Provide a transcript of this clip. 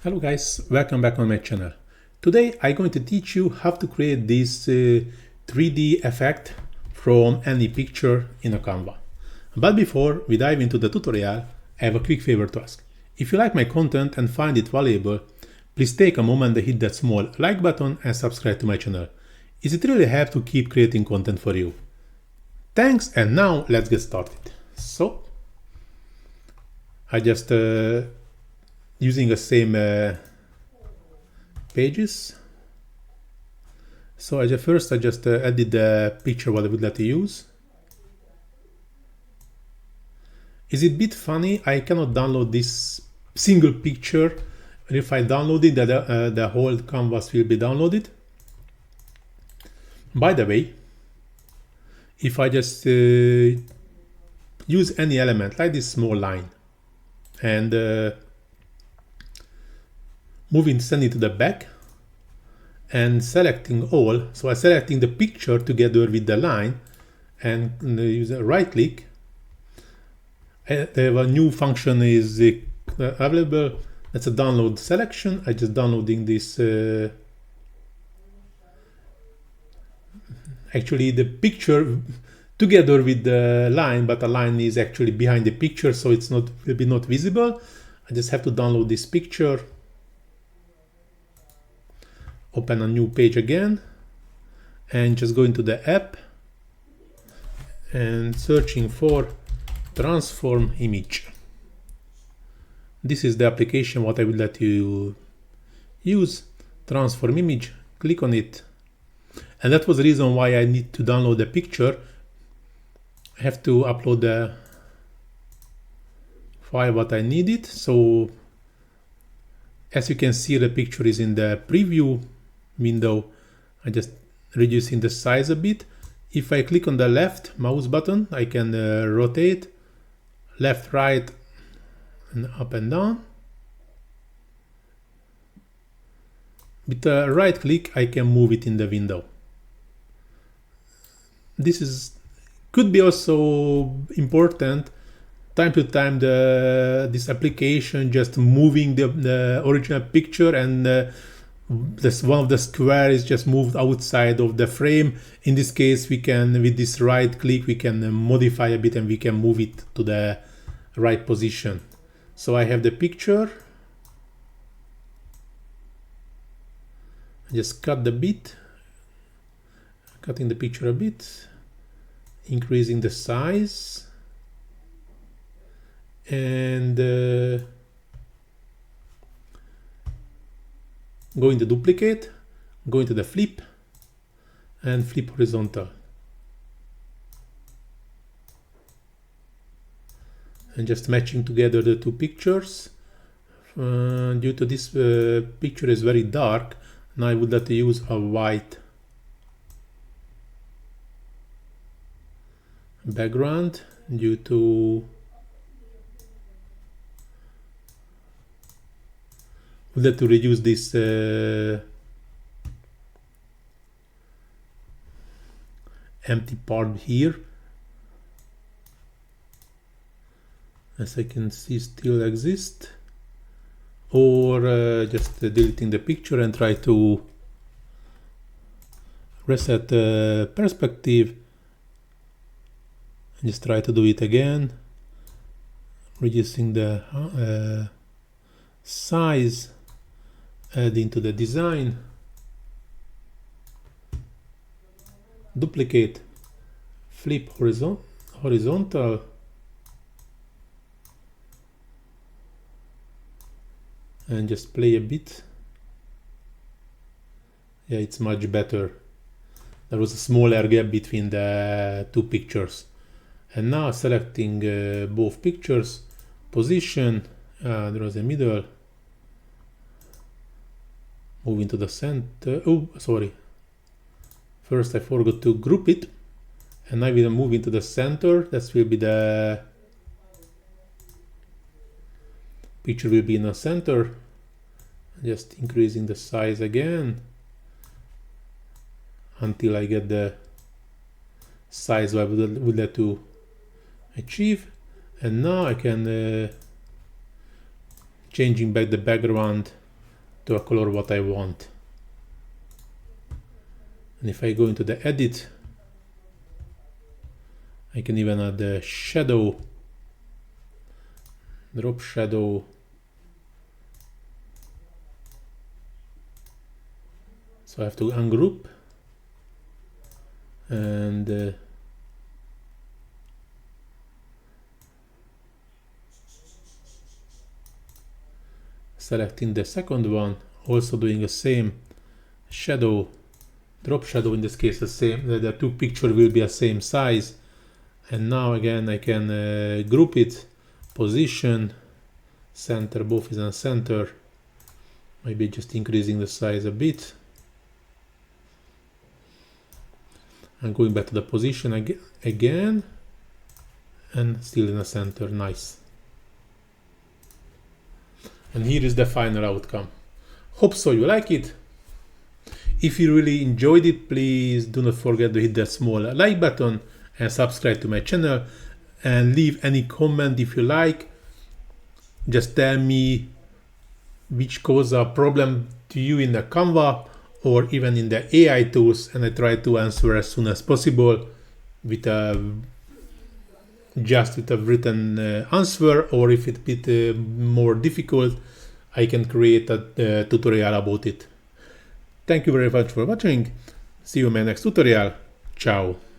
Hello guys, welcome back on my channel. Today I'm going to teach you how to create this 3D effect from any picture in a Canva. But before we dive into the tutorial, I have a quick favor to ask. If you like my content and find it valuable, please take a moment to hit that small like button and subscribe to my channel. It really helps to keep creating content for you. Thanks, and now let's get started. So, I just using the same pages. So I just added the picture what I would like to use. Is it a bit funny? I cannot download this single picture. And if I download it, the whole canvas will be downloaded. By the way, if I just use any element like this small line and send it to the back and selecting all, so I'm selecting the picture together with the line and use a right click. A new function is available. That's a download selection. I just downloading this actually the picture together with the line, but the line is actually behind the picture, so it's will be not visible. I just have to download this picture. Open a new page again and just go into the app and searching for transform image. This is the application what I would like to use, transform image. Click on it, and that was the reason why I need to download the picture. I have to upload the file what I needed. So as you can see, the picture is in the preview window. I just reducing the size a bit. If I click on the left mouse button, I can rotate left, right, and up and down. With the right click, I can move it in the window. This could be also important. Time to time, this application just moving the original picture and this one of the square is just moved outside of the frame. In this case, we can, with this right click, we can modify a bit and we can move it to the right position. So I have the picture. I just cut the bit, cutting the picture a bit, increasing the size, and going to duplicate, going to the flip, and flip horizontal. And just matching together the two pictures. Due to this picture is very dark, now I would like to use a white background due to would like to reduce this empty part here. As I can see, still exist. Or just deleting the picture and try to reset the perspective. And just try to do it again. Reducing the size. Add into the design, duplicate, flip horizontal, and just play a bit. Yeah, it's much better. There was a smaller gap between the two pictures. And now selecting both pictures, position, there was a middle. Moving to the center. Oh, sorry. First I forgot to group it. And I will move into the center. That will be the picture will be in the center. Just increasing the size again until I get the size I would like to achieve. And now I can changing back the background to a color what I want. And if I go into the edit, I can even add the shadow, drop shadow. So I have to ungroup and selecting the second one, also doing the same shadow, drop shadow, in this case the same, the two pictures will be the same size. And now again I can group it, position, center, both is on center, maybe just increasing the size a bit. And going back to the position again, and still in the center, nice. And here is the final outcome. Hope so you like it. If you really enjoyed it, please do not forget to hit that small like button and subscribe to my channel, and leave any comment if you like. Just tell me which cause a problem to you in the Canva or even in the AI tools, and I try to answer as soon as possible with a written answer, or if it's a bit more difficult, I can create a tutorial about it. Thank you very much for watching. See you in my next tutorial. Ciao.